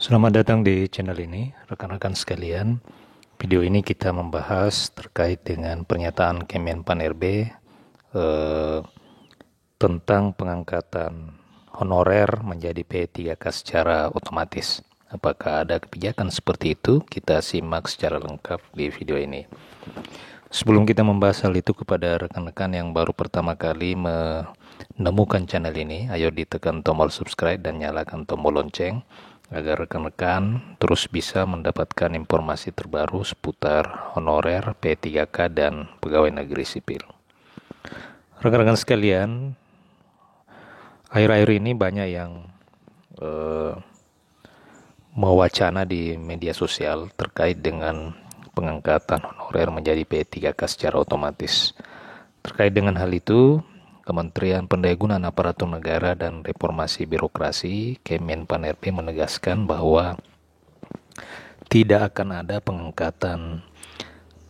Selamat datang di channel ini, rekan-rekan sekalian. Video ini kita membahas terkait dengan pernyataan Kemenpan RB tentang pengangkatan honorer menjadi P3K secara otomatis. Apakah ada kebijakan seperti itu? Kita simak secara lengkap di video ini. Sebelum kita membahas hal itu, kepada rekan-rekan yang baru pertama kali menemukan channel ini, ayo ditekan tombol subscribe dan nyalakan tombol lonceng agar rekan-rekan terus bisa mendapatkan informasi terbaru seputar honorer, P3K, dan pegawai negeri sipil. Rekan-rekan sekalian, akhir-akhir ini banyak yang mewacana di media sosial terkait dengan pengangkatan honorer menjadi P3K secara otomatis. Terkait dengan hal itu, Kementerian Pendayagunaan Aparatur Negara dan Reformasi Birokrasi Kemenpan RB menegaskan bahwa tidak akan ada pengangkatan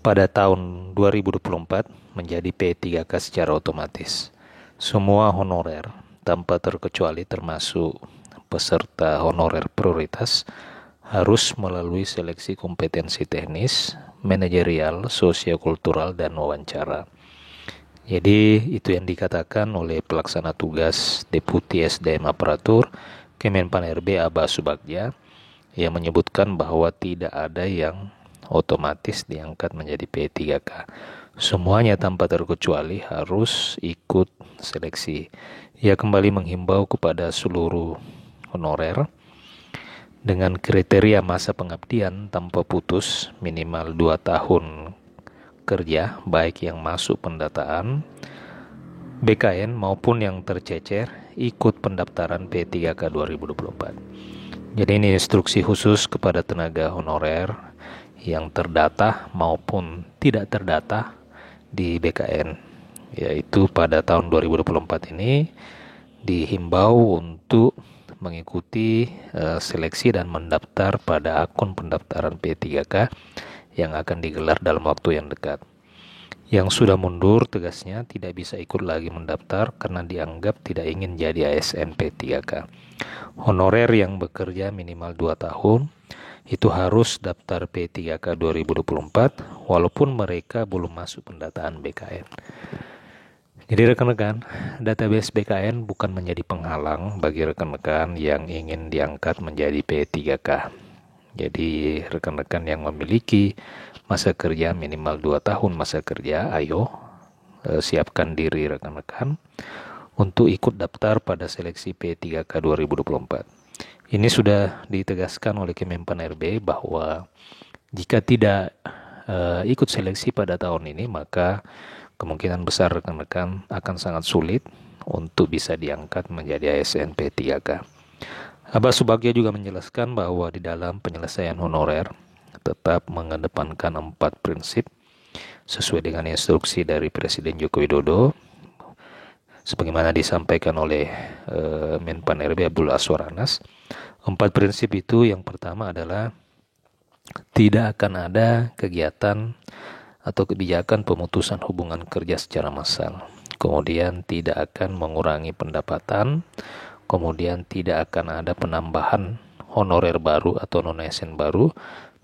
pada tahun 2024 menjadi P3K secara otomatis. Semua honorer tanpa terkecuali termasuk peserta honorer prioritas harus melalui seleksi kompetensi teknis, manajerial, sosiokultural, dan wawancara. Jadi itu yang dikatakan oleh pelaksana tugas Deputi SDM Aparatur Kemenpan RB Aba Subagja, yang menyebutkan bahwa tidak ada yang otomatis diangkat menjadi P3K. Semuanya tanpa terkecuali harus ikut seleksi. Ia kembali menghimbau kepada seluruh honorer dengan kriteria masa pengabdian tanpa putus minimal 2 tahun kerja, baik yang masuk pendataan BKN maupun yang tercecer ikut pendaftaran P3K 2024. Jadi ini instruksi khusus kepada tenaga honorer yang terdata maupun tidak terdata di BKN, yaitu pada tahun 2024 ini dihimbau untuk mengikuti seleksi dan mendaftar pada akun pendaftaran P3K yang akan digelar dalam waktu yang dekat. Yang sudah mundur, tegasnya tidak bisa ikut lagi mendaftar karena dianggap tidak ingin jadi ASN P3K. Honorer yang bekerja minimal 2 tahun itu harus daftar P3K 2024 walaupun mereka belum masuk pendataan BKN. Jadi rekan-rekan, database BKN bukan menjadi penghalang bagi rekan-rekan yang ingin diangkat menjadi P3K. Jadi rekan-rekan yang memiliki masa kerja minimal 2 tahun masa kerja, ayo siapkan diri rekan-rekan untuk ikut daftar pada seleksi P3K 2024. Ini sudah ditegaskan oleh Kemenpan RB bahwa jika tidak ikut seleksi pada tahun ini, maka kemungkinan besar rekan-rekan akan sangat sulit untuk bisa diangkat menjadi ASN P3K. Aba Subagja juga menjelaskan bahwa di dalam penyelesaian honorer tetap mengedepankan 4 prinsip sesuai dengan instruksi dari Presiden Joko Widodo sebagaimana disampaikan oleh Menpan RB Abdul Aswar Anas. 4 prinsip itu, yang pertama adalah tidak akan ada kegiatan atau kebijakan pemutusan hubungan kerja secara massal. Kemudian tidak akan mengurangi pendapatan. Kemudian tidak akan ada penambahan honorer baru atau non-ASN baru,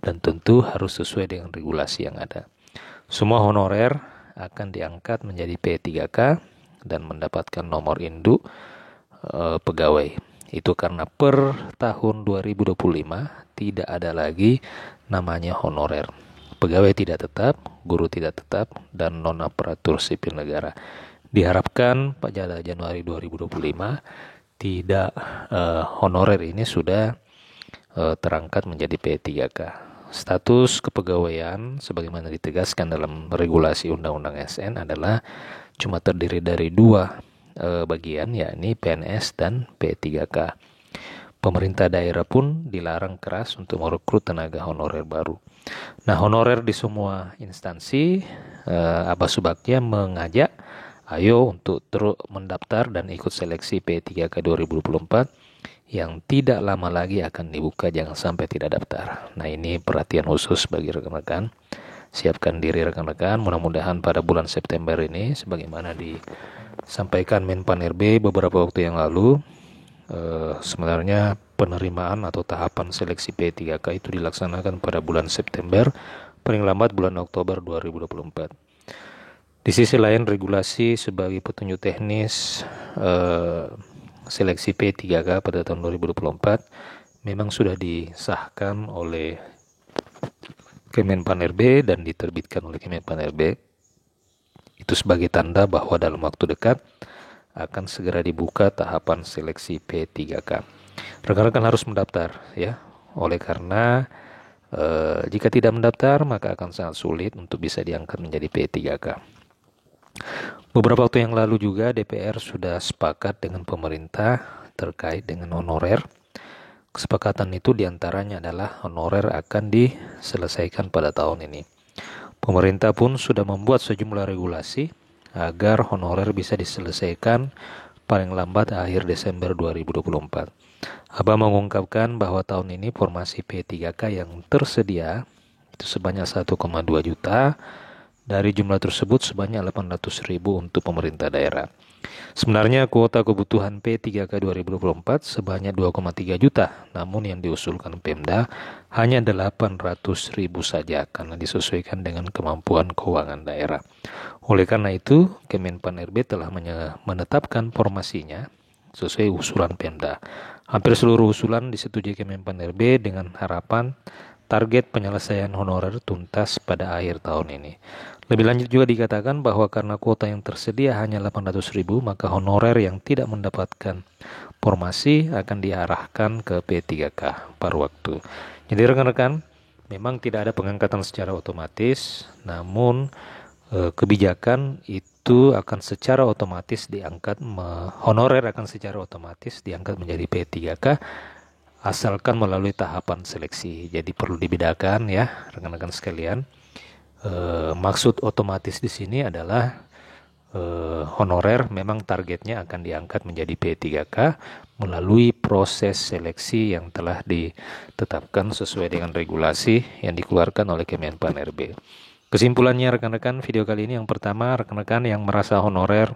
dan tentu harus sesuai dengan regulasi yang ada. Semua honorer akan diangkat menjadi P3K dan mendapatkan nomor induk pegawai. Itu karena per tahun 2025 tidak ada lagi namanya honorer. Pegawai tidak tetap, guru tidak tetap, dan non-aparatur sipil negara. Diharapkan pada Januari 2025 tidak honorer ini sudah terangkat menjadi P3K. Status kepegawaian sebagaimana ditegaskan dalam regulasi Undang-Undang ASN adalah cuma terdiri dari 2 bagian, yakni PNS dan P3K. Pemerintah daerah pun dilarang keras untuk merekrut tenaga honorer baru. Nah, honorer di semua instansi, Aba Subagja mengajak ayo untuk terus mendaftar dan ikut seleksi P3K 2024 yang tidak lama lagi akan dibuka, jangan sampai tidak daftar. Nah, ini perhatian khusus bagi rekan-rekan. Siapkan diri rekan-rekan, mudah-mudahan pada bulan September ini sebagaimana disampaikan Menpan RB beberapa waktu yang lalu, sebenarnya penerimaan atau tahapan seleksi P3K itu dilaksanakan pada bulan September, paling lambat bulan Oktober 2024. Di sisi lain, regulasi sebagai petunjuk teknis seleksi P3K pada tahun 2024 memang sudah disahkan oleh Kemenpan-RB dan diterbitkan oleh Kemenpan-RB. Itu sebagai tanda bahwa dalam waktu dekat akan segera dibuka tahapan seleksi P3K. Rekan-rekan harus mendaftar ya. Oleh karena jika tidak mendaftar maka akan sangat sulit untuk bisa diangkat menjadi P3K. Beberapa waktu yang lalu juga DPR sudah sepakat dengan pemerintah terkait dengan honorer. Kesepakatan itu diantaranya adalah honorer akan diselesaikan pada tahun ini. Pemerintah pun sudah membuat sejumlah regulasi agar honorer bisa diselesaikan paling lambat akhir Desember 2024. Abah mengungkapkan bahwa tahun ini formasi P3K yang tersedia itu sebanyak 1,2 juta. Dari jumlah tersebut sebanyak 800.000 untuk pemerintah daerah. Sebenarnya kuota kebutuhan P3K 2024 sebanyak 2,3 juta, namun yang diusulkan Pemda hanya 800.000 saja karena disesuaikan dengan kemampuan keuangan daerah. Oleh karena itu, Kemenpan-RB telah menetapkan formasinya sesuai usulan Pemda. Hampir seluruh usulan disetujui Kemenpan-RB dengan harapan target penyelesaian honorer tuntas pada akhir tahun ini. Lebih lanjut juga dikatakan bahwa karena kuota yang tersedia hanya 800.000, maka honorer yang tidak mendapatkan formasi akan diarahkan ke P3K paruh waktu. Jadi rekan-rekan, memang tidak ada pengangkatan secara otomatis, namun kebijakan itu akan secara otomatis diangkat, honorer akan secara otomatis diangkat menjadi P3K asalkan melalui tahapan seleksi. Jadi perlu dibedakan ya rekan-rekan sekalian. Maksud otomatis di sini adalah honorer memang targetnya akan diangkat menjadi P3K melalui proses seleksi yang telah ditetapkan sesuai dengan regulasi yang dikeluarkan oleh Kemenpan-RB. Kesimpulannya rekan-rekan, video kali ini yang pertama, rekan-rekan yang merasa honorer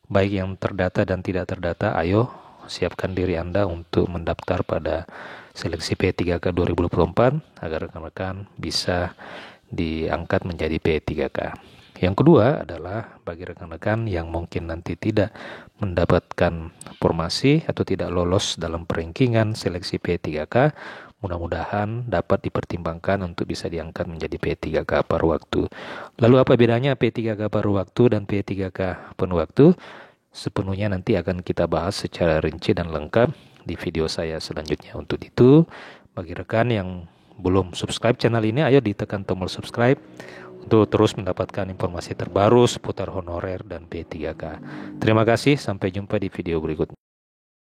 baik yang terdata dan tidak terdata, ayo siapkan diri Anda untuk mendaftar pada seleksi P3K 2024 agar rekan-rekan bisa diangkat menjadi P3K. Yang kedua adalah bagi rekan-rekan yang mungkin nanti tidak mendapatkan formasi atau tidak lolos dalam perankingan seleksi P3K, mudah-mudahan dapat dipertimbangkan untuk bisa diangkat menjadi P3K paruh waktu. Lalu apa bedanya P3K paruh waktu dan P3K penuh waktu? Sepenuhnya nanti akan kita bahas secara rinci dan lengkap di video saya selanjutnya. Untuk itu, bagi rekan yang belum subscribe channel ini, ayo ditekan tombol subscribe untuk terus mendapatkan informasi terbaru seputar honorer dan P3K. Terima kasih, sampai jumpa di video berikutnya.